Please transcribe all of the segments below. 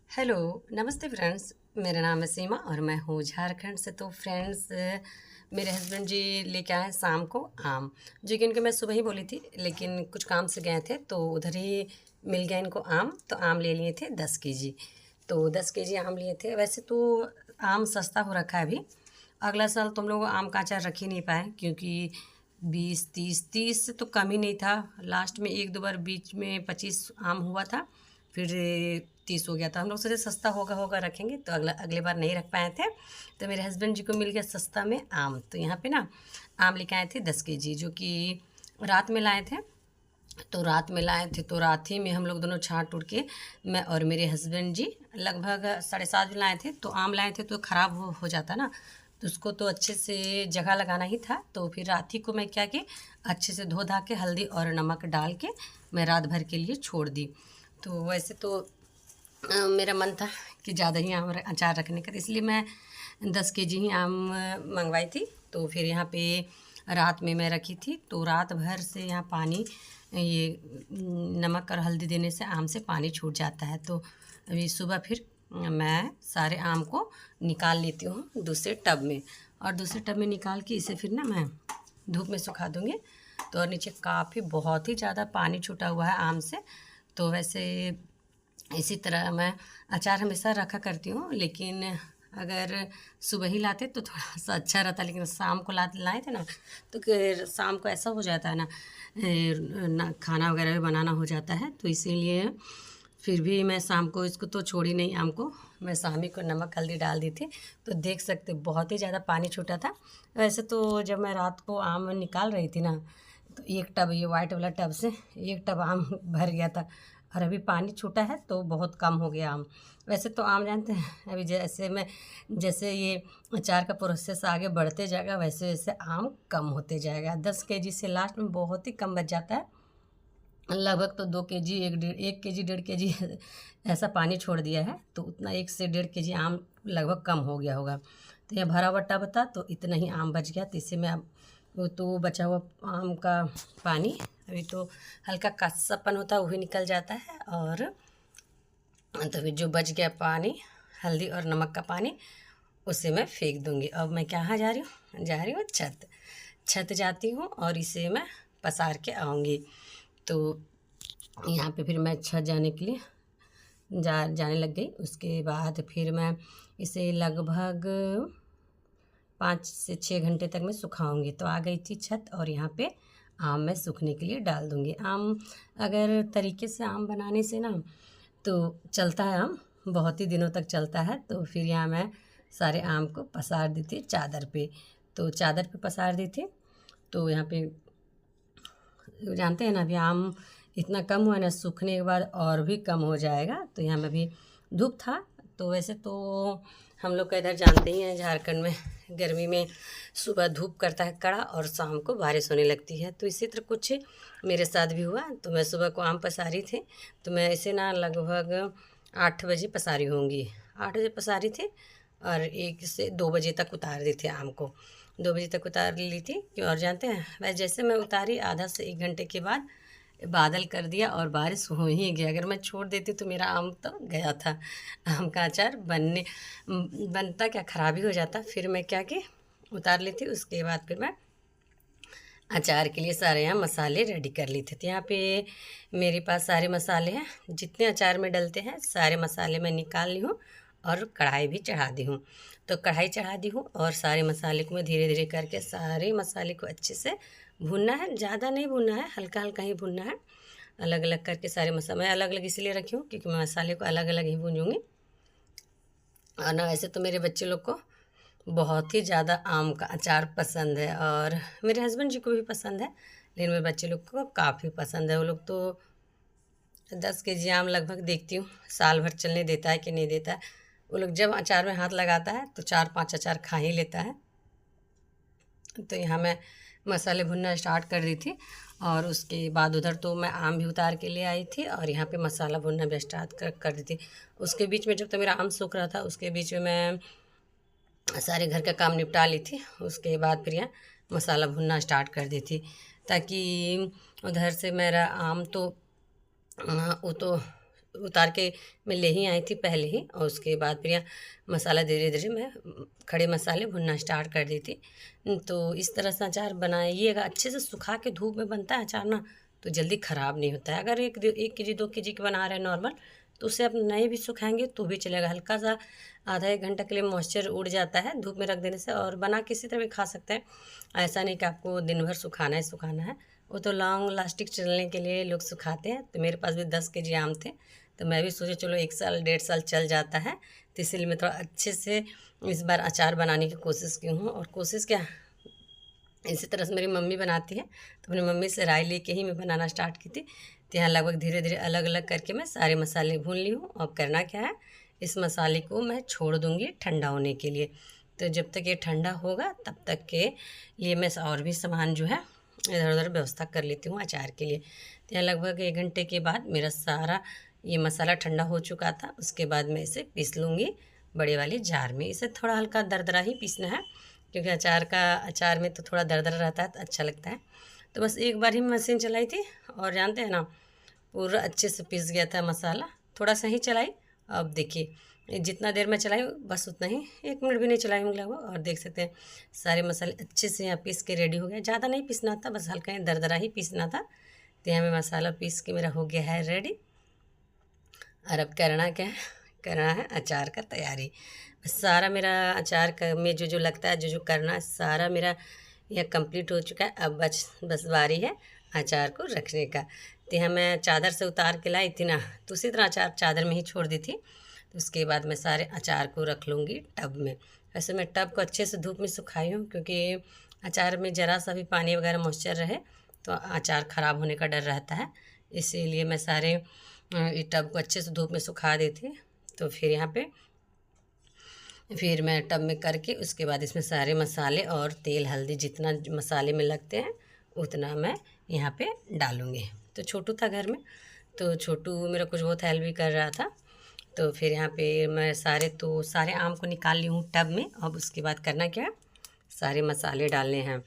Hello, नमस्ते friends. मेरा नाम है सीमा और मैं हूँ झारखंड से। तो फ्रेंड्स, मेरे हस्बैंड जी लेके आए शाम को आम, जो कि इनके मैं सुबह ही बोली थी, लेकिन कुछ काम से गए थे तो उधर ही मिल गया इनको आम। तो आम ले लिए थे 10 केजी। तो 10 केजी आम लिए थे। वैसे तो आम सस्ता हो रखा है अभी। अगला साल तुम लोग आम का अचार रख ही नहीं पाए, क्योंकि 20 30 से तो कम ही नहीं था। लास्ट में एक दो बार बीच में 25 आम हुआ था, फिर 30 हो गया था। हम लोग सोचे सस्ता होगा होगा रखेंगे, तो अगले बार नहीं रख पाए थे। तो मेरे हस्बैंड जी को मिल गया सस्ता में आम। तो यहाँ पे ना आम लेके आए थे 10 केजी, जो कि रात में लाए थे। तो रात में लाए थे तो रात ही में हम लोग दोनों छाँट उड़ के, मैं और मेरे हस्बैंड जी लगभग 7:30 लाए थे। तो आम लाए थे तो ख़राब हो जाता ना, तो उसको तो अच्छे से जगह लगाना ही था। तो फिर रात ही को मैं क्या कि अच्छे से धो धा के हल्दी और नमक डाल के मैं रात भर के लिए छोड़ दी। तो वैसे तो मेरा मन था कि ज़्यादा ही अचार रखने का, तो इसलिए मैं 10 केजी ही आम मंगवाई थी। तो फिर यहाँ पे रात में मैं रखी थी, तो रात भर से यहाँ पानी, ये नमक और हल्दी देने से आम से पानी छूट जाता है। तो अभी सुबह फिर मैं सारे आम को निकाल लेती हूँ दूसरे टब में, और दूसरे टब में निकाल के इसे फिर ना मैं धूप में सुखा दूँगी। तो और नीचे काफ़ी बहुत ही ज़्यादा पानी छूटा हुआ है आम से। तो वैसे इसी तरह मैं अचार हमेशा रखा करती हूँ, लेकिन अगर सुबह ही लाते तो थोड़ा सा अच्छा रहता, लेकिन शाम को लाए थे ना, तो फिर शाम को ऐसा हो जाता है ना, ना खाना वगैरह भी बनाना हो जाता है। तो इसीलिए फिर भी मैं शाम को इसको तो छोड़ी नहीं, आम को मैं शाम ही को नमक हल्दी डाल दी थी। तो देख सकते बहुत ही ज़्यादा पानी छूटा था। वैसे तो जब मैं रात को आम निकाल रही थी ना, तो एक टब, ये वाइट वाला टब से एक टब आम भर गया था। और अभी पानी छूटा है तो बहुत कम हो गया आम। वैसे तो आम जानते हैं, अभी जैसे ये अचार का प्रोसेस आगे बढ़ते जाएगा, वैसे वैसे आम कम होते जाएगा। 10 केजी से लास्ट में बहुत ही कम बच जाता है। लगभग तो 2 केजी, 1 केजी 1.5 केजी ऐसा पानी छोड़ दिया है, तो उतना 1 से 1.5 केजी आम लगभग कम हो गया होगा। तो यह भरा हुआ टब था तो इतना ही आम बच गया। तो इससे मैं अब वो तो बचा हुआ आम का पानी, अभी तो हल्का कच्चापन होता है वही निकल जाता है। और तो फिर जो बच गया पानी, हल्दी और नमक का पानी, उसे मैं फेंक दूंगी। अब मैं कहाँ जा रही हूँ छत। छत जाती हूँ और इसे मैं पसार के आऊँगी। तो यहाँ पे फिर मैं छत जाने के लिए जाने लग गई। उसके बाद फिर मैं इसे लगभग 5 से 6 घंटे तक मैं सुखाऊंगी। तो आ गई थी छत, और यहाँ पे आम मैं सूखने के लिए डाल दूँगी। आम अगर तरीके से आम बनाने से ना, तो चलता है आम, बहुत ही दिनों तक चलता है। तो फिर यहाँ मैं सारे आम को पसार दी थी चादर पे। तो चादर पे पसार दी थी। तो यहाँ पे जानते हैं ना, अभी आम इतना कम हुआ ना, सूखने के बाद और भी कम हो जाएगा। तो यहाँ में अभी धूप था। तो वैसे तो हम लोग का इधर जानते ही हैं, झारखंड में गर्मी में सुबह धूप करता है कड़ा और शाम को बारिश होने लगती है। तो इसी तरह कुछ मेरे साथ भी हुआ। तो मैं सुबह को आम पसारी थी, तो मैं इसे ना लगभग 8 बजे पसारी होंगी। 8 बजे पसारी थी और 1 से 2 बजे तक उतार दी थी आम को। 2 बजे तक उतार ली थी और जानते हैं, वह जैसे मैं उतारी आधा से 1 घंटे के बाद बादल कर दिया और बारिश हो ही गया। अगर मैं छोड़ देती तो मेरा आम तो गया था। आम का अचार बनता क्या, ख़राब ही हो जाता। फिर मैं क्या कि उतार ली थी। उसके बाद फिर मैं अचार के लिए सारे यहाँ मसाले रेडी कर ली थी। तो यहाँ पे मेरे पास सारे मसाले हैं, जितने अचार में डलते हैं सारे मसाले मैं निकाल ली हूँ और कढ़ाई भी चढ़ा दी हूँ। तो कढ़ाई चढ़ा दी हूँ और सारे मसाले को मैं धीरे धीरे करके सारे मसाले को अच्छे से भूनना है। ज़्यादा नहीं भूनना है, हल्का हल्का ही भूनना है। अलग अलग करके सारे मसाले मैं अलग अलग इसलिए रखी हूँ क्योंकि मैं मसाले को अलग अलग ही भूनूँगी। और ना वैसे तो मेरे बच्चे लोग को बहुत ही ज़्यादा आम का अचार पसंद है, और मेरे हस्बैंड जी को भी पसंद है, लेकिन मेरे बच्चे लोग को काफ़ी पसंद है। वो लोग तो 10 केजी आम लगभग देखती हूँ साल भर चलने देता है कि नहीं देता है। वो लोग जब अचार में हाथ लगाता है तो 4 5 अचार खा ही लेता है। तो यहाँ मैं मसाले भुनना स्टार्ट कर दी थी, और उसके बाद उधर तो मैं आम भी उतार के ले आई थी और यहाँ पे मसाला भुनना भी स्टार्ट कर दी थी। उसके बीच में जब तो मेरा आम सूख रहा था, उसके बीच में मैं सारे घर का काम निपटा ली थी। उसके बाद फिर यहाँ मसाला भुनना स्टार्ट कर दी थी, ताकि उधर से मेरा आम तो वो तो उतार के मैं ले ही आई थी पहले ही, और उसके बाद फिर यहाँ मसाला धीरे धीरे मैं खड़े मसाले भुनना स्टार्ट कर दी थी। तो इस तरह से अचार बनाइएगा, अच्छे से सुखा के धूप में बनता है अचार ना, तो जल्दी ख़राब नहीं होता है। अगर 1 केजी 2 केजी के बना रहे हैं नॉर्मल, तो उसे आप नहीं भी सुखाएंगे तो भी चलेगा। हल्का सा आधा 1 घंटा के लिए मॉइस्चर उड़ जाता है धूप में रख देने से, और बना किसी तरह भी खा सकते हैं। ऐसा नहीं कि आपको दिन भर सुखाना है। वो तो लॉन्ग लास्टिक चलने के लिए लोग सुखाते हैं। तो मेरे पास भी 10 केजी आम थे, तो मैं भी सोचा चलो 1 साल 1.5 साल चल जाता है, तो इसलिए मैं थोड़ा अच्छे से इस बार अचार बनाने की कोशिश की हूँ। और कोशिश क्या, इसी तरह से मेरी मम्मी बनाती है, तो अपनी मम्मी से राय लेके ही मैं बनाना स्टार्ट की थी। तो यहाँ लगभग धीरे धीरे अलग अलग करके मैं सारे मसाले भून ली हूँ। अब करना क्या है, इस मसाले को मैं छोड़ दूँगी ठंडा होने के लिए। तो जब तक ये ठंडा होगा तब तक के लिए मैं और भी सामान जो है इधर उधर व्यवस्था कर लेती हूँ अचार के लिए। तो यहाँ लगभग 1 घंटे के बाद मेरा सारा ये मसाला ठंडा हो चुका था। उसके बाद मैं इसे पीस लूँगी बड़े वाले जार में। इसे थोड़ा हल्का दरदरा ही पीसना है, क्योंकि अचार में तो थोड़ा दरदरा रहता है तो अच्छा लगता है। तो बस एक बार ही मशीन चलाई थी, और जानते हैं ना, पूरा अच्छे से पीस गया था मसाला। थोड़ा सा ही चलाई, अब देखिए जितना देर मैं चलाई बस उतना ही, 1 मिनट भी नहीं चलाई हूँ लगभग। और देख सकते हैं सारे मसाले अच्छे से यहाँ पीस के रेडी हो गया। ज़्यादा नहीं पीसना था, बस हल्का ही दरदरा ही पीसना था। तो यहाँ में मसाला पीस के मेरा हो गया है रेडी। और अब करना क्या है, करना है अचार का तैयारी। बस सारा मेरा अचार का में जो जो लगता है, जो जो करना है, सारा मेरा यह कंप्लीट हो चुका है। अब बस बारी है अचार को रखने का। तो यहाँ मैं चादर से उतार के लाई थी ना, तो उसी तरह अचार चादर में ही छोड़ दी थी। तो उसके बाद मैं सारे अचार को रख लूँगी टब में। वैसे मैं टब को अच्छे से धूप में सुखाई हूँ, क्योंकि अचार में ज़रा सा भी पानी वगैरह मॉइस्चर रहे तो अचार ख़राब होने का डर रहता है। इसीलिए मैं सारे ये टब को अच्छे से धूप में सुखा देती। तो फिर यहाँ पे फिर मैं टब में करके उसके बाद इसमें सारे मसाले और तेल हल्दी जितना मसाले में लगते हैं उतना मैं यहाँ पे डालूँगी। तो छोटू था घर में, तो छोटू मेरा कुछ बहुत हेल्प भी कर रहा था। तो फिर यहाँ पे मैं सारे आम को निकाल ली हूँ टब में। अब उसके बाद करना क्या है, सारे मसाले डालने हैं।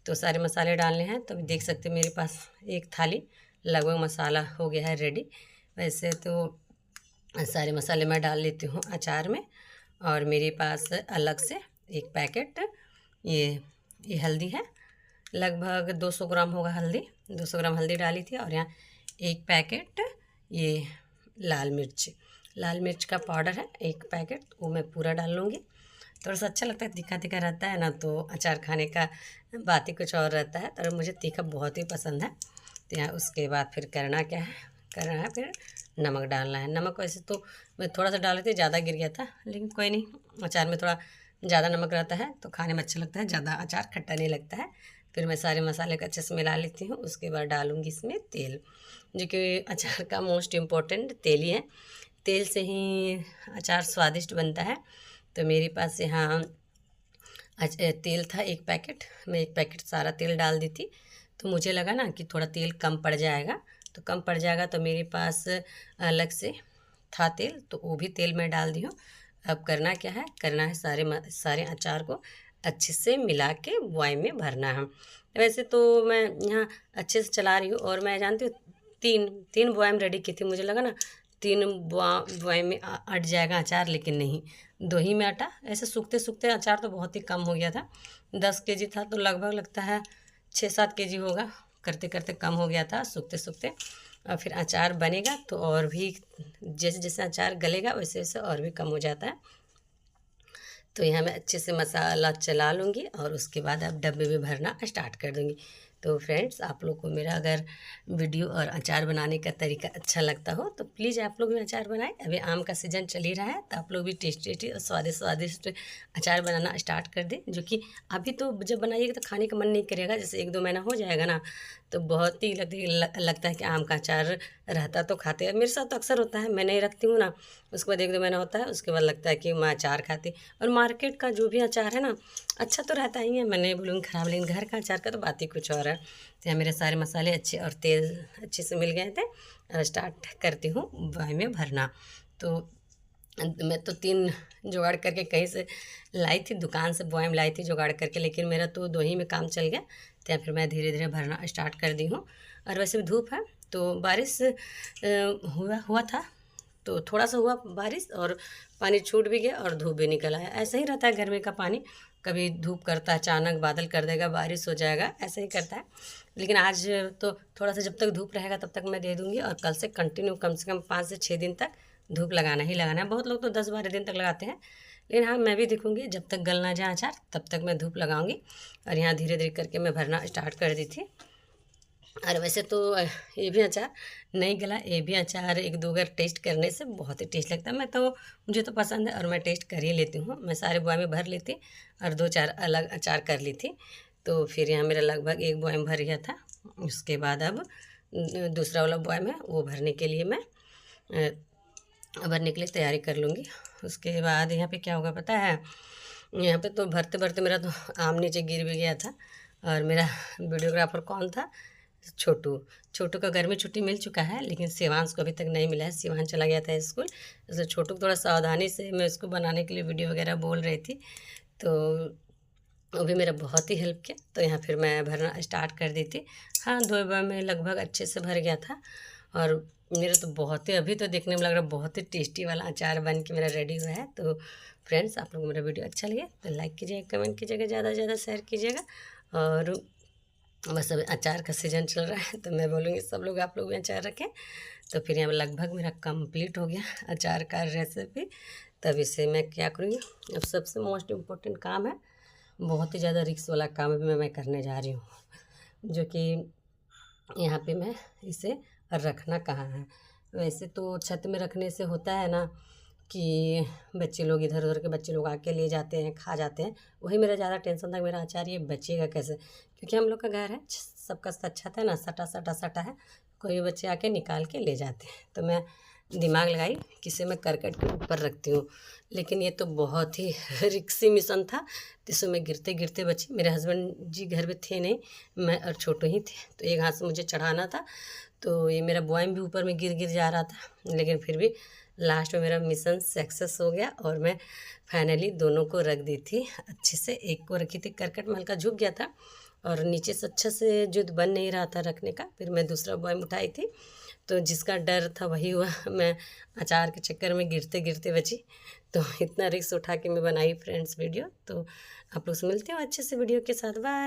तो सारे मसाले डालने हैं, तो देख सकते हैं मेरे पास एक थाली लगभग मसाला हो गया है रेडी। वैसे तो सारे मसाले मैं डाल लेती हूँ अचार में। और मेरे पास अलग से एक पैकेट ये हल्दी है, लगभग 200 ग्राम होगा हल्दी, 200 ग्राम हल्दी डाली थी। और यहाँ एक पैकेट ये लाल मिर्च का पाउडर है, एक पैकेट, वो मैं पूरा डाल लूँगी। थोड़ा सा अच्छा लगता है, तीखा तीखा रहता है ना, तो अचार खाने का बात ही कुछ और रहता है। तो मुझे तीखा बहुत ही पसंद है। तो यहाँ उसके बाद फिर करना क्या है, फिर नमक डालना है। नमक वैसे तो मैं थोड़ा सा डाल रही थी, ज़्यादा गिर गया था, लेकिन कोई नहीं, अचार में थोड़ा ज़्यादा नमक रहता है तो खाने में अच्छा लगता है, ज़्यादा अचार खट्टा नहीं लगता है। फिर मैं सारे मसाले को अच्छे से मिला लेती हूँ। उसके बाद डालूँगी इसमें तेल, जो कि अचार का मोस्ट इम्पोर्टेंट तेल ही है। तेल से ही अचार स्वादिष्ट बनता है। तो मेरे पास यहाँ तेल था एक पैकेट, मैं एक पैकेट सारा तेल डाल दी थी। तो मुझे लगा ना कि थोड़ा तेल कम पड़ जाएगा, तो मेरे पास अलग से था तेल, तो वो भी तेल मैं डाल दी हूँ। अब करना क्या है, सारे अचार को अच्छे से मिला के बॉयम में भरना है। वैसे तो मैं यहाँ अच्छे से चला रही हूँ, और मैं जानती हूँ तीन बॉयम रेडी की थी। मुझे लगा ना 3 बॉयम में अट जाएगा अचार, लेकिन नहीं, 2 ही में अटा। ऐसे सूखते सूखते अचार तो बहुत ही कम हो गया था। 10 केजी था तो लगभग लगता है 6-7 केजी होगा, करते करते कम हो गया था सूखते सूखते। और फिर अचार बनेगा तो और भी जैसे जैसे अचार गलेगा वैसे वैसे और भी कम हो जाता है। तो यहाँ मैं अच्छे से मसाला चला लूँगी, और उसके बाद अब डब्बे में भरना स्टार्ट कर दूँगी। तो फ्रेंड्स, आप लोग को मेरा अगर वीडियो और अचार बनाने का तरीका अच्छा लगता हो तो प्लीज़ आप लोग भी अचार बनाएं। अभी आम का सीज़न चल ही रहा है, तो आप लोग भी टेस्टी और स्वादिष्ट अचार बनाना स्टार्ट कर दें, जो कि अभी तो जब बनाइएगा तो खाने का मन नहीं करेगा। जैसे 1-2 महीना हो जाएगा ना, तो बहुत ही लगता है कि आम का अचार रहता तो खाते हैं। मेरे साथ तो अक्सर होता है, मैं नहीं रखती हूँ ना, उसके बाद 1-2 महीना होता है, उसके बाद लगता है कि मैं अचार खाती। और मार्केट का जो भी अचार है ना, अच्छा तो रहता ही है, मैं नहीं बोलूँगी ख़राब, लेकिन घर का अचार का तो बात ही कुछ और है। तो यहाँ मेरे सारे मसाले अच्छे और तेल अच्छे से मिल गए थे। और स्टार्ट करती हूँ बॉय में भरना। तो मैं तो 3 जुगाड़ करके कहीं से लाई थी, दुकान से बॉयम लाई थी जुगाड़ करके, लेकिन मेरा तो 2 ही में काम चल गया। तो फिर मैं धीरे धीरे भरना स्टार्ट कर दी हूँ। और वैसे भी धूप है तो बारिश हुआ था, तो थोड़ा सा हुआ बारिश और पानी छूट भी गया और धूप भी निकल आया। ऐसा ही रहता है गर्मी का पानी, कभी धूप करता है, अचानक बादल कर देगा, बारिश हो जाएगा, ऐसे ही करता है। लेकिन आज तो थोड़ा सा जब तक धूप रहेगा तब तक मैं दे दूँगी, और कल से कंटिन्यू कम से कम 5 से 6 दिन तक धूप लगाना ही लगाना है। बहुत लोग तो 10-12 दिन तक लगाते हैं, लेकिन हाँ मैं भी देखूँगी जब तक गल ना जाए अचार तब तक मैं धूप लगाऊँगी। और यहाँ धीरे धीरे करके मैं भरना स्टार्ट कर दी थी। और वैसे तो ये भी अचार नहीं गला, ये भी अचार एक दो बार टेस्ट करने से बहुत ही टेस्ट लगता है। मुझे तो पसंद है और मैं टेस्ट कर ही लेती हूँ। मैं सारे बॉय में भर लेती और 2-4 अलग अचार कर ली थी। तो फिर यहाँ मेरा लगभग एक बॉय में भर गया था। उसके बाद अब दूसरा वाला बॉय में वो भरने के लिए मैं भरने के लिए तैयारी कर लूँगी। उसके बाद यहाँ पे क्या होगा पता है, यहाँ पे तो भरते भरते मेरा तो आम नीचे गिर भी गया था। और मेरा वीडियोग्राफर कौन था, छोटू। छोटू का गर्मी छुट्टी मिल चुका है, लेकिन शिवांश को अभी तक नहीं मिला है। शिवांश चला गया था स्कूल, तो छोटू को थोड़ा सावधानी से मैं उसको बनाने के लिए वीडियो वगैरह बोल रही थी, तो वो भी मेरा बहुत ही हेल्प किया। तो यहाँ फिर मैं भरना स्टार्ट कर दी थी। हाँ 2 बार में लगभग अच्छे से भर गया था। और मेरा तो बहुत ही अभी तो देखने में लग रहा है बहुत ही टेस्टी वाला अचार बन के मेरा रेडी हुआ है। तो फ्रेंड्स, आप लोग को मेरा वीडियो अच्छा लगे तो लाइक कीजिएगा, कमेंट कीजिएगा, ज़्यादा से ज़्यादा शेयर कीजिएगा। और बस अभी अचार का सीज़न चल रहा है, तो मैं बोलूँगी सब लोग आप लोग भी अचार रखें। तो फिर यहाँ लगभग मेरा कंप्लीट हो गया अचार का रेसिपी। तब इसे मैं क्या करूँगी, अब सबसे मोस्ट इम्पोर्टेंट काम है, बहुत ही ज़्यादा रिस्क वाला काम भी मैं करने जा रही हूँ, जो कि यहाँ पे मैं इसे रखना कहाँ है। वैसे तो छत में रखने से होता है ना कि बच्चे लोग इधर उधर के बच्चे लोग आके ले जाते हैं, खा जाते हैं। वही मेरा ज़्यादा टेंशन था, मेरा अचार ये बचेगा कैसे, क्योंकि हम लोग का घर है, सबका छत है ना, सटा सटा सटा है, कोई बच्चे आके निकाल के ले जाते हैं। तो मैं दिमाग लगाई कि इसे मैं करकट के ऊपर रखती हूँ, लेकिन ये तो बहुत ही रिक्सी मिशन था। तो इसमें मैं गिरते गिरते बची। मेरे हस्बैंड जी घर पे थे नहीं, मैं और छोटू ही थे, तो एक हाथ से मुझे चढ़ाना था। तो ये मेरा बॉयम भी ऊपर में गिर गिर जा रहा था, लेकिन फिर भी लास्ट में मेरा मिशन सक्सेस हो गया और मैं फाइनली दोनों को रख दी थी अच्छे से। एक को रखी थी करकट में हल्का झुक गया था और नीचे से अच्छे से जुद बन नहीं रहा था रखने का। फिर मैं दूसरा बॉयम उठाई थी, तो जिसका डर था वही हुआ। मैं अचार के चक्कर में गिरते गिरते बची। तो इतना रिस्क उठा के मैं बनाई फ्रेंड्स वीडियो। तो आप लोग से मिलते हो अच्छे से वीडियो के साथ। बाय।